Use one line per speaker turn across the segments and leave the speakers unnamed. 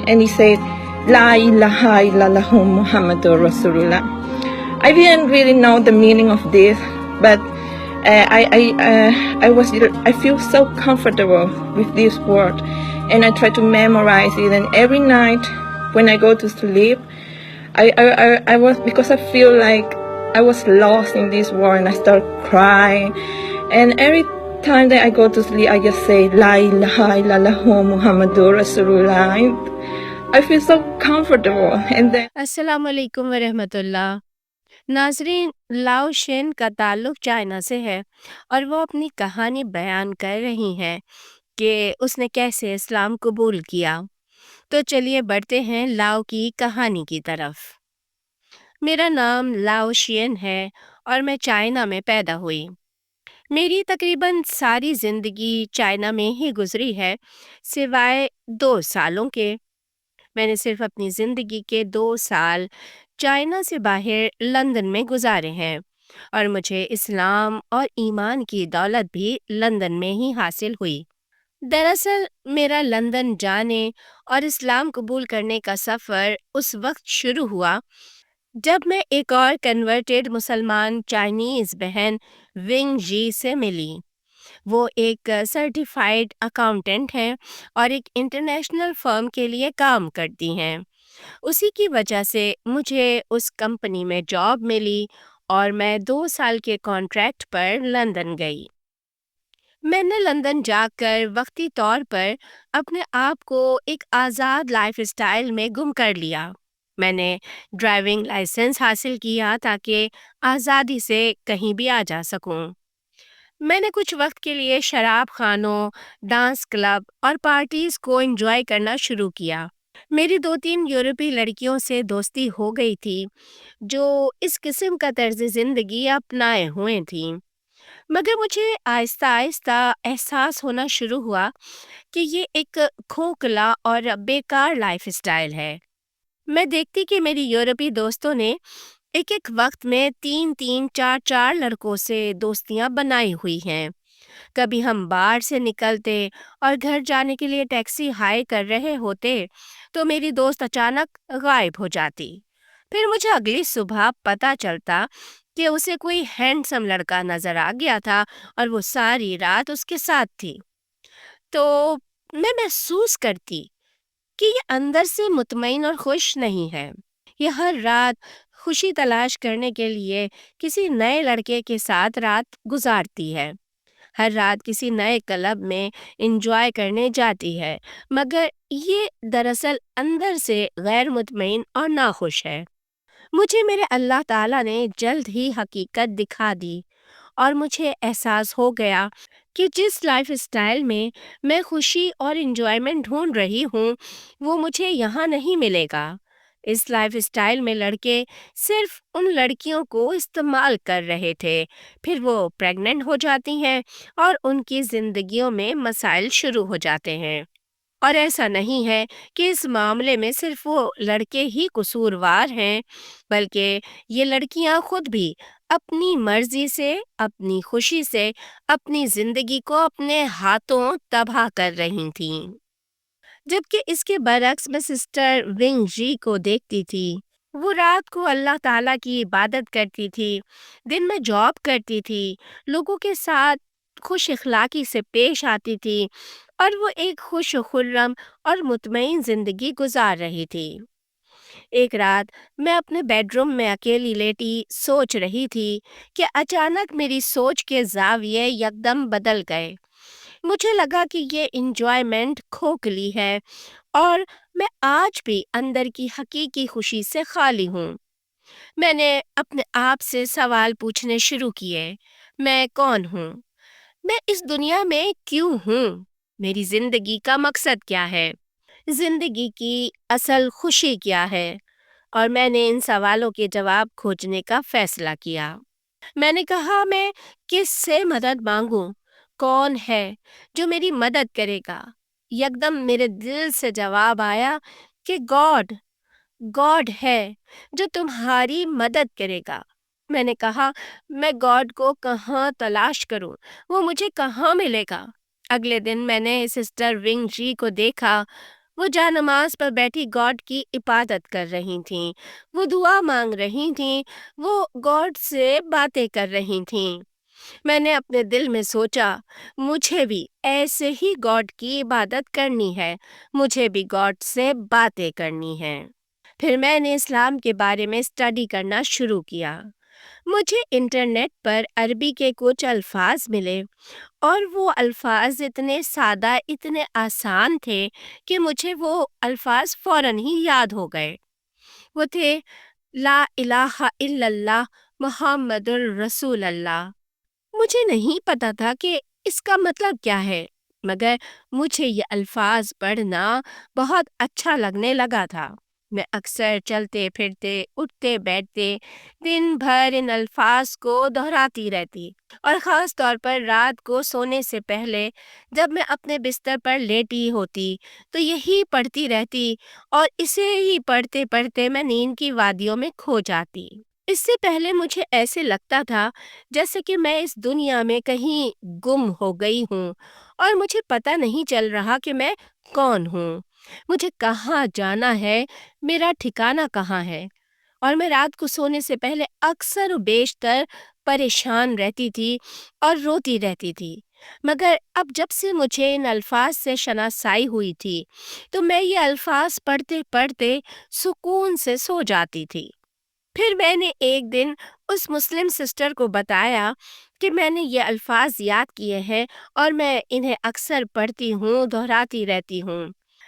and he said, La ilaha illallah Muhammadur Rasulullah. I didn't really know the meaning of this, but I feel so comfortable with this word, and I try to memorize it. And every night when I go to sleep, I was, because I feel like I was lost in this world, and I start crying. And every time that I go to sleep, I just say La ilaha illallah Muhammadur Rasulullah. I feel so comfortable. And then
السلام علیکم ورحمۃ اللہ. ناظرین، لاؤ شین کا تعلق China سے ہے اور وہ اپنی کہانی بیان کر رہی ہیں کہ اس نے کیسے اسلام قبول کیا. تو چلیے بڑھتے ہیں لاؤ کی کہانی کی طرف. میرا نام لاؤ شین ہے اور میں چائنا میں پیدا ہوئی. میری تقریباً ساری زندگی چائنا میں ہی گزری ہے، سوائے 2 سالوں کے. میں نے صرف اپنی زندگی کے 2 سال چائنا سے باہر لندن میں گزارے ہیں، اور مجھے اسلام اور ایمان کی دولت بھی لندن میں ہی حاصل ہوئی. دراصل میرا لندن جانے اور اسلام قبول کرنے کا سفر اس وقت شروع ہوا جب میں ایک اور کنورٹڈ مسلمان چائنیز بہن ونگ جی سے ملی. وہ ایک سرٹیفائیڈ اکاؤنٹنٹ ہیں اور ایک انٹرنیشنل فرم کے لیے کام کرتی ہیں. اسی کی وجہ سے مجھے اس کمپنی میں جاب ملی اور میں 2 سال کے کانٹریکٹ پر لندن گئی. میں نے لندن جا کر وقتی طور پر اپنے آپ کو ایک آزاد لائف اسٹائل میں گم کر لیا. میں نے ڈرائیونگ لائسنس حاصل کیا تاکہ آزادی سے کہیں بھی آ جا سکوں. میں نے کچھ وقت کے لیے شراب خانوں، ڈانس کلب اور پارٹیز کو انجوائے کرنا شروع کیا. میری 2-3 یورپی لڑکیوں سے دوستی ہو گئی تھی جو اس قسم کا طرز زندگی اپنائے ہوئے تھیں، مگر مجھے آہستہ آہستہ احساس ہونا شروع ہوا کہ یہ ایک کھوکھلا اور بیکار لائف اسٹائل ہے. میں دیکھتی کہ میری یورپی دوستوں نے ایک وقت میں 3-3 4-4 لڑکوں سے دوستیاں بنائی ہوئی ہیں. کبھی ہم بار سے نکلتے اور گھر جانے کے لیے ٹیکسی ہائر کر رہے ہوتے تو میری دوست اچانک غائب ہو جاتی. پھر مجھے اگلی صبح پتہ چلتا کہ اسے کوئی ہینڈسم لڑکا نظر آ گیا تھا اور وہ ساری رات اس کے ساتھ تھی. تو میں محسوس کرتی کہ یہ اندر سے مطمئن اور خوش نہیں ہے. یہ ہر رات خوشی تلاش کرنے کے لیے کسی نئے لڑکے کے ساتھ رات گزارتی ہے. ہر رات کسی نئے کلب میں انجوائے کرنے جاتی ہے، مگر یہ دراصل اندر سے غیر مطمئن اور ناخوش ہے. مجھے میرے اللہ تعالیٰ نے جلد ہی حقیقت دکھا دی اور مجھے احساس ہو گیا کہ جس لائف اسٹائل میں خوشی اور انجوائمنٹ ڈھونڈ رہی ہوں وہ مجھے یہاں نہیں ملے گا. اس لائف اسٹائل میں لڑکے صرف ان لڑکیوں کو استعمال کر رہے تھے، پھر وہ پریگننٹ ہو جاتی ہیں اور ان کی زندگیوں میں مسائل شروع ہو جاتے ہیں. اور ایسا نہیں ہے کہ اس معاملے میں صرف وہ لڑکے ہی قصوروار ہیں، بلکہ یہ لڑکیاں خود بھی اپنی مرضی سے، اپنی خوشی سے اپنی زندگی کو اپنے ہاتھوں تباہ کر رہی تھیں. جبکہ اس کے برعکس میں سسٹر ونگ جی کو دیکھتی تھی. وہ رات کو اللہ تعالیٰ کی عبادت کرتی تھی، دن میں جاب کرتی تھی، لوگوں کے ساتھ خوش اخلاقی سے پیش آتی تھی اور وہ ایک خوش و خرم اور مطمئن زندگی گزار رہی تھی. ایک رات میں اپنے بیڈ روم میں اکیلی لیٹی سوچ رہی تھی کہ اچانک میری سوچ کے زاویے یکدم بدل گئے. مجھے لگا کہ یہ انجوائمنٹ کھوکھلی ہے اور میں آج بھی اندر کی حقیقی خوشی سے خالی ہوں. میں نے اپنے آپ سے سوال پوچھنے شروع کیے. میں کون ہوں؟ میں اس دنیا میں کیوں ہوں؟ میری زندگی کا مقصد کیا ہے؟ زندگی کی اصل خوشی کیا ہے؟ اور میں نے ان سوالوں کے جواب کھوجنے کا فیصلہ کیا. میں نے کہا میں کس سے مدد مانگوں؟ کون ہے جو میری مدد کرے گا؟ یکدم میرے دل سے جواب آیا کہ گاڈ ہے جو تمہاری مدد کرے گا. میں نے کہا میں گاڈ کو کہاں تلاش کروں؟ وہ مجھے کہاں ملے گا؟ اگلے دن میں نے سسٹر ونگ جی کو دیکھا. وہ جا نماز پر بیٹھی گاڈ کی عبادت کر رہی تھیں، وہ دعا مانگ رہی تھیں، وہ گاڈ سے باتیں کر رہی تھیں۔ میں نے اپنے دل میں سوچا مجھے بھی ایسے ہی گاڈ کی عبادت کرنی ہے، مجھے بھی گاڈ سے باتیں کرنی ہیں۔ پھر میں نے اسلام کے بارے میں اسٹڈی کرنا شروع کیا۔ مجھے انٹرنیٹ پر عربی کے کچھ الفاظ ملے اور وہ الفاظ اتنے سادہ، اتنے آسان تھے کہ مجھے وہ الفاظ فوراً ہی یاد ہو گئے۔ وہ تھے لا الہ الا اللہ محمد الرسول اللہ۔ مجھے نہیں پتا تھا کہ اس کا مطلب کیا ہے، مگر مجھے یہ الفاظ پڑھنا بہت اچھا لگنے لگا تھا۔ میں اکثر چلتے پھرتے، اٹھتے بیٹھتے دن بھر ان الفاظ کو دہراتی رہتی، اور خاص طور پر رات کو سونے سے پہلے جب میں اپنے بستر پر لیٹی ہوتی تو یہی پڑھتی رہتی، اور اسے ہی پڑھتے پڑھتے میں نیند کی وادیوں میں کھو جاتی۔ اس سے پہلے مجھے ایسے لگتا تھا جیسے کہ میں اس دنیا میں کہیں گم ہو گئی ہوں اور مجھے پتہ نہیں چل رہا کہ میں کون ہوں، مجھے کہاں جانا ہے، میرا ٹھکانہ کہاں ہے۔ اور میں رات کو سونے سے پہلے اکثر و بیشتر پریشان رہتی تھی اور روتی رہتی تھی، مگر اب جب سے مجھے ان الفاظ سے شناسائی ہوئی تھی تو میں یہ الفاظ پڑھتے پڑھتے سکون سے سو جاتی تھی۔ پھر میں نے ایک دن اس مسلم سسٹر کو بتایا کہ میں نے یہ الفاظ یاد کیے ہیں اور میں انہیں اکثر پڑھتی ہوں، دہراتی رہتی ہوں۔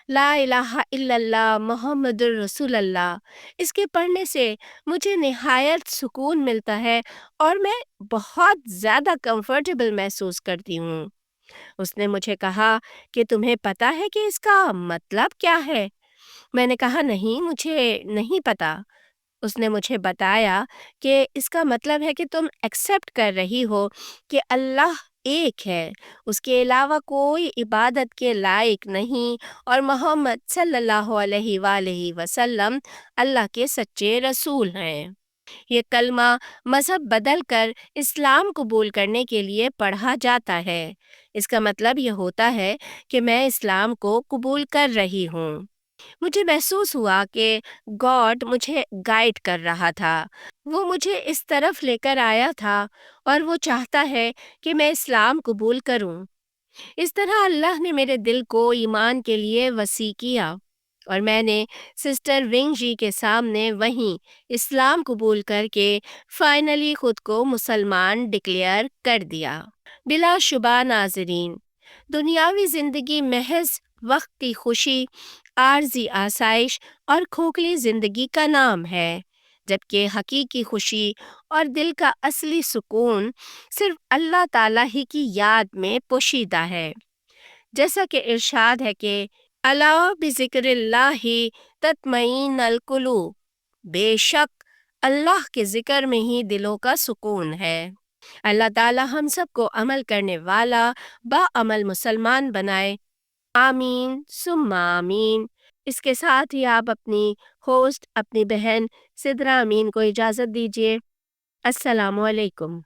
لا الہ الا اللہ محمد الرسول اللہ، اس کے پڑھنے سے مجھے نہایت سکون ملتا ہے اور میں بہت زیادہ کمفرٹیبل محسوس کرتی ہوں۔ اس نے مجھے کہا کہ تمہیں پتہ ہے کہ اس کا مطلب کیا ہے؟ میں نے کہا نہیں، مجھے نہیں پتا۔ اس نے مجھے بتایا کہ اس کا مطلب ہے کہ تم ایکسیپٹ کر رہی ہو کہ اللہ ایک ہے، اس کے علاوہ کوئی عبادت کے لائق نہیں، اور محمد صلی اللہ علیہ وآلہ وسلم اللہ کے سچے رسول ہیں۔ یہ کلمہ مذہب بدل کر اسلام قبول کرنے کے لیے پڑھا جاتا ہے۔ اس کا مطلب یہ ہوتا ہے کہ میں اسلام کو قبول کر رہی ہوں۔ مجھے محسوس ہوا کہ گاڈ مجھے گائیڈ کر رہا تھا، وہ مجھے اس طرف لے کر آیا تھا اور وہ چاہتا ہے کہ میں اسلام قبول کروں۔ اس طرح اللہ نے میرے دل کو ایمان کے لیے وسیع کیا، اور میں نے سسٹر ونگ جی کے سامنے وہیں اسلام قبول کر کے فائنلی خود کو مسلمان ڈکلیئر کر دیا۔ بلا شبہ ناظرین، دنیاوی زندگی محض وقتی خوشی، عارضی آسائش اور کھوکھلی زندگی کا نام ہے، جبکہ حقیقی خوشی اور دل کا اصلی سکون صرف اللہ تعالیٰ ہی کی یاد میں پوشیدہ ہے۔ جیسا کہ ارشاد ہے کہ الا بذکر اللہ تطمئن القلوب، بے شک اللہ کے ذکر میں ہی دلوں کا سکون ہے۔ اللہ تعالیٰ ہم سب کو عمل کرنے والا باعمل مسلمان بنائے، آمین ثم آمین۔ اس کے ساتھ ہی آپ اپنی ہوسٹ، اپنی بہن سدرا امین کو اجازت دیجیے۔ السلام علیکم۔